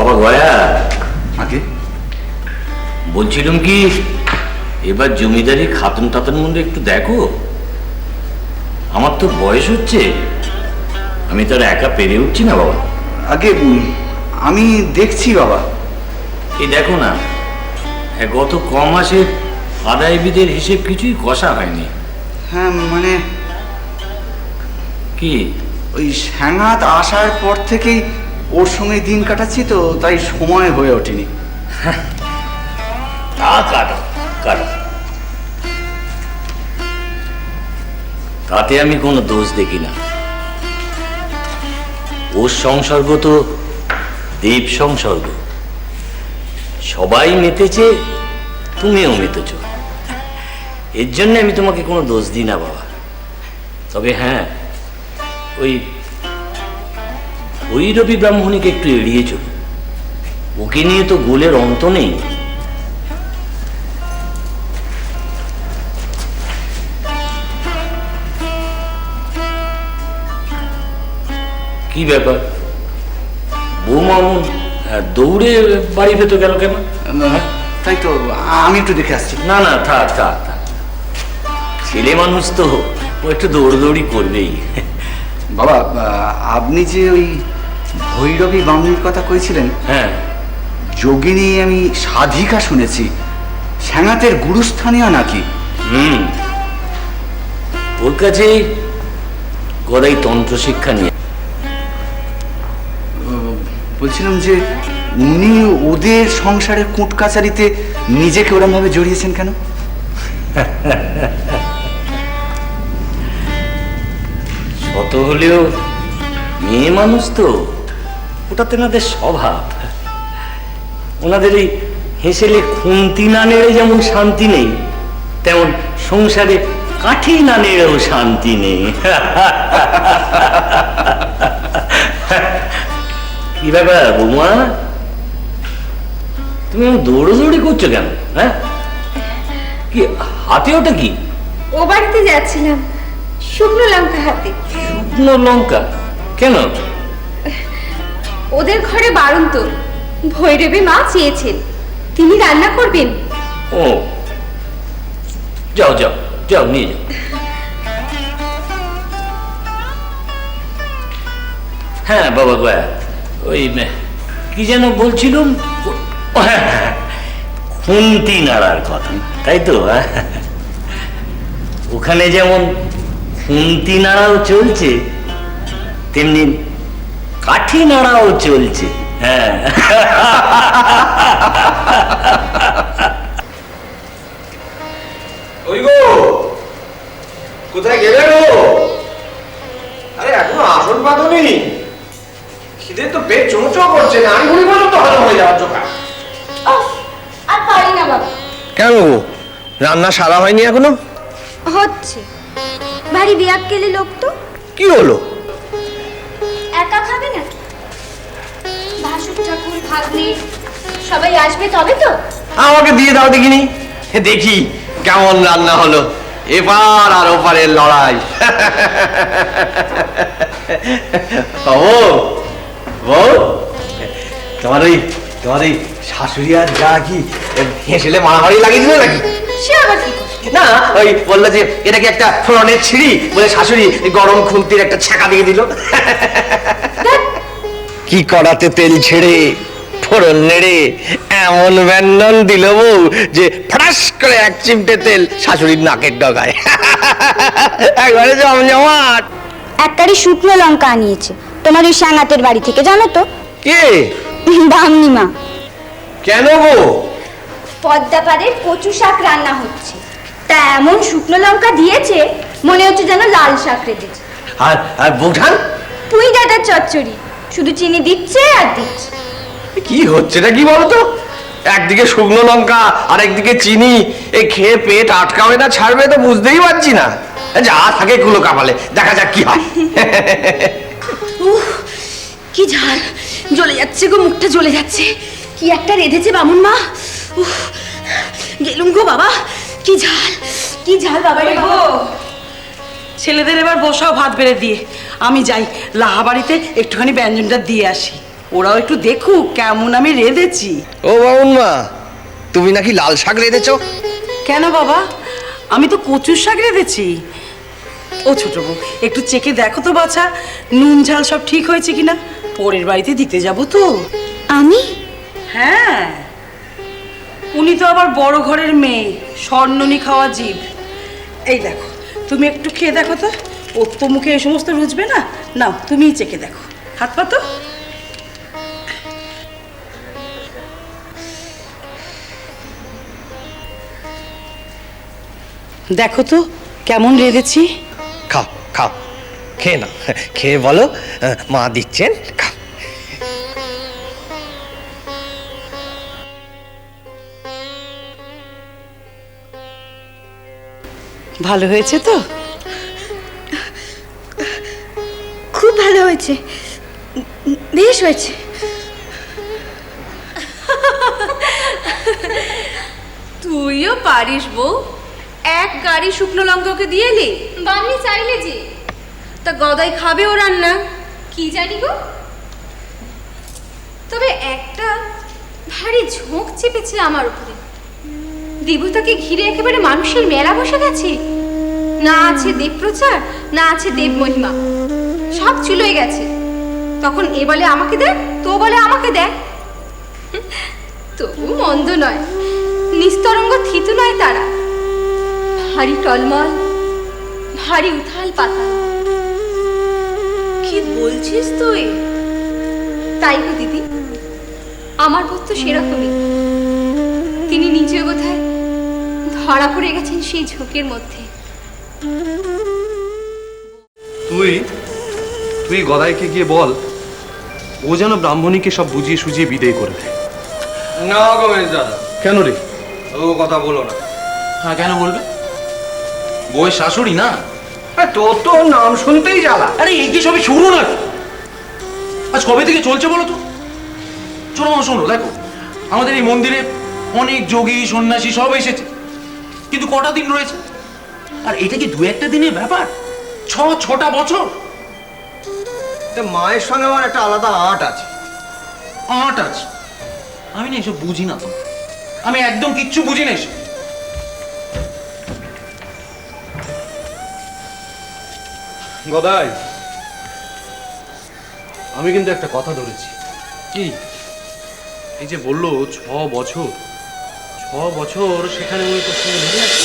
বাবা গয়া আগে বলছিলাম কি, এবার জমিদারি খাতুন টাতুন মধ্যে একটু দেখো। আমার তো বয়স হচ্ছে, আমি তো আর একা পেরে উঠছি না বাবা। আগে আমি দেখছি বাবা। এই দেখো না, গত ক মাসের আদায় বিদের হিসেব কিছুই কষা হয়নি। হ্যাঁ মানে কি ওই স্যাঙাত আসার পর থেকেই ওর সঙ্গে দিন কাটাচ্ছি, তো তাই সময় হয়ে ওঠেনি। তা কাটো কাটো, তাতে আমি কোনো দোষ দেখি না। ওর সংসর্গ তো দেব সংসর্গ, সবাই মেতেছে, তুমিও মেতেছ, এর জন্য আমি তোমাকে কোনো দোষ দিই না বাবা। তবে হ্যাঁ, ওই রবি ব্রাহ্মণীকে একটু এড়িয়ে চলো, ওকে নিয়ে তো গোলের অন্ত নেই। কি ব্যাপার বৌমা দৌড়ে বাড়ি ভেতর গেল কেন? তাই তো আমি একটু দেখে আসছি। না না, থাক থাক থাক, ছেলে মানুষ তো ও একটু দৌড়দৌড়ি করবেই। বাবা, আপনি যে ওই ভৈরবী বামনির কথা কইছিলেন, হ্যাঁ, যোগিনী আমি সাধিকা শুনেছি, স্যাঙাতের গুরুস্থানীয় নাকি? ওর কাছে গদাই তন্ত্র শিক্ষা নিয়ে। বলছিলাম যে উনি ওদের সংসারের কুট কাচারিতে নিজেকে ওরম ভাবে জড়িয়েছেন কেন? শত হলেও মেয়ে মানুষ তো, ওটা তেনাদের স্বভাব। ওনাদের এই হেসেলে খুন্তি না নেড়ে যেমন শান্তি নেই, তেমন সংসারে কাঠি না নেড়েও শান্তি নেই। কি ব্যাপার বৌমা, তুমি দৌড়োদৌড়ি করছো কেন? হ্যাঁ, কি হাতে ওটা কি? ও বাড়িতে যাচ্ছিলাম, শুকনো লঙ্কা হাতে। শুকনো লঙ্কা কেন? ওদের ঘরে বারণ তো, ভৈরবী মা চেয়েছেন তিনি রান্না করবেন। ও, যাও যাও যাও, নিয়ে যাও। হ্যাঁ বাবা গয়া, ওই কি যেন বলছিলাম, খুন্তি নাড়ার কথা, তাই তো? ওখানে যেমন খুন্তি নাড়াও চলছে, তেমনি কাঠি নাড়াও চলছে। হ্যাঁ, ওই গো, কোথায় গেলে গো? আরে এখনো আসন পাতনি? খিদে তো পেট চোঁচো করছে, না আমি ঘুরি বলো তো হজম হয়ে যাওয়ার জোগাড়। আর পারি না বাবা। কেন গো, রান্না সারা হয়নি এখনো? হচ্ছে, বাড়ি বিয়াক কেলে লোক তো। কি হলো? একা খাবে না, ভাসুর ঠাকুর ভাগ্নে সবাই আসবে তবে তো। আমাকে দিয়ে দাও দেখিনি, দেখি কেমন রান্না হলো। এবার আর ওপারের লড়াই। তোমার ওই শাশুড়ি আর যা কি হেসেলে মারামারি লাগিয়ে দিল নাকি? সে আবার কি? না, ওই বললো যে এটা কি একটা ফোড়নের ছিঁড়ি, বলে শাশুড়ি গরম খুন্তির একটা ছ্যাঁকা দিয়ে দিল। কি কড়াতে তেল ছেড়ে ফোড়ন নেড়ে এমন ব্যঞ্জন দিল বউ যে ফটাস করে এক চিমটে তেল শাশুড়ির নাকের ডগায়। একবারে জমজমাট। একটারি শুকনো লঙ্কা আনিয়েছে তোমার ওই স্যাঙাতের বাড়ি থেকে, জানো তো? কে? বামনি মা। কেন গো? পদ্মাপাড়ের কচু শাক রান্না হচ্ছে, তা এমন শুকনো লঙ্কা দিয়েছে মনে হচ্ছে যেন লাল শাক রেখেছে। আর বৌঠান? পুঁই ডাঁটার চচ্চড়ি, শুধু চিনি দিচ্ছে আর দিচ্ছে। কি হচ্ছেটা কি বলতো? একদিকে শুকনো লঙ্কা আর একদিকে চিনি, এই খেয়ে পেট আটকাবে না ছাড়বে তো বুঝতেই পারছি না। যা থাকে কুলো কাপালে, দেখা যাক কি হয়। কি ঝাল, জ্বলে যাচ্ছে গো, মুখটা জ্বলে যাচ্ছে। কি একটা রেঁধেছে বামুন মা। গেলুম গো বাবা, কি ঝাল, কি ঝাল বাবা রে গো। ছেলেদের এবার বসাও ভাত বেড়ে দিয়ে, আমি যাই লাহা বাড়িতে একটুখানি ব্যঞ্জনটা দিয়ে আসি। ওরাও একটু দেখুক কেমন আমি রেঁধেছি। ও বামুন মা, তুমি নাকি লাল শাক রেঁধেছো? কেন বাবা, আমি তো কচুর শাক রেঁধেছি। ও ছোট বউ, একটু চেখে দেখো তো বাছা, নুন ঝাল সব ঠিক হয়েছে কিনা। পরের বাড়িতে দিতে যাব তো। আমি? হ্যাঁ, উনি তো আবার বড় ঘরের মেয়ে, স্বর্ণনি খাওয়া জীব। এই দেখো, তুমি একটু খেয়ে দেখো তো, ওর তো মুখে এই সমস্ত রুচবে না। নাও, তুমিই চেখে দেখো, হাত পা তো। দেখো তো কেমন রেঁধেছি। খাও খাও, খেয়ে নাও, খেয়ে বলো মা দিচ্ছেন, খাও। ভালো হয়েছে তো? খুব ভালো হয়েছে, বেশ হয়েছে। তুইও পারিস বউ, এক গাড়ি শুকনো লঙ্কা ওকে দিয়ে এলি। বামনি চাইলে যে। তা গদাই খাবে ও রান্না? কি জানি গো, তবে একটা ভারী ঝোঁক চেপেছে আমার উপরে। দেবতাকে ঘিরে একেবারে মানুষের মেলা বসে গেছে। না আছে দেব প্রচার, না আছে দেব মহিমা, সব চুলোয় গেছে। তখন এ বলে আমাকে দেখ, তো বলে আমাকে দেখ। তবু মন্দ নয়, নিস্তরঙ্গ থিতু নয় তারা, ভারী টলমল, ভারী উথাল পাতাল। কি বলছিস তুই? তাই গো দিদি, আমার বোধ তো সেরকমই। তিনি নিজে বোধহয় ধরা পড়ে গেছেন সেই ঝোঁকের মধ্যে। তুই গদাইকে গিয়ে বল, ও যেন ব্রাহ্মণীকে সব বুঝিয়ে সুঝিয়ে বিদায় করে দেয়। না গো মেজ দাদা, কেন রে? ও কথা বলো না। হ্যাঁ, কেন বলবে? বউয়ের শাশুড়ি না? তোর তো নাম শুনতেই জ্বালা। আরে এই কি সবই শুরু নাকি? আজ কবে থেকে চলছে বলো তো? শোনো শোনো, দেখো আমাদের এই মন্দিরে অনেক যোগী সন্ন্যাসী সব এসেছে, কিন্তু কটা দিন রয়েছে? আর এটা কি দু একটা দিনের ব্যাপার? ছটা বছর। মায়ের সঙ্গে আমার একটা আলাদা আঁট আছে। আট আছে? আমি না এসব বুঝি না তো, আমি একদম কিচ্ছু বুঝি না এসব। গদাই, আমি কিন্তু একটা কথা ধরেছি। কি? এই যে বললো 6 বছর, 6 বছর সেখানে উনি তোর সঙ্গে লেগে আছে।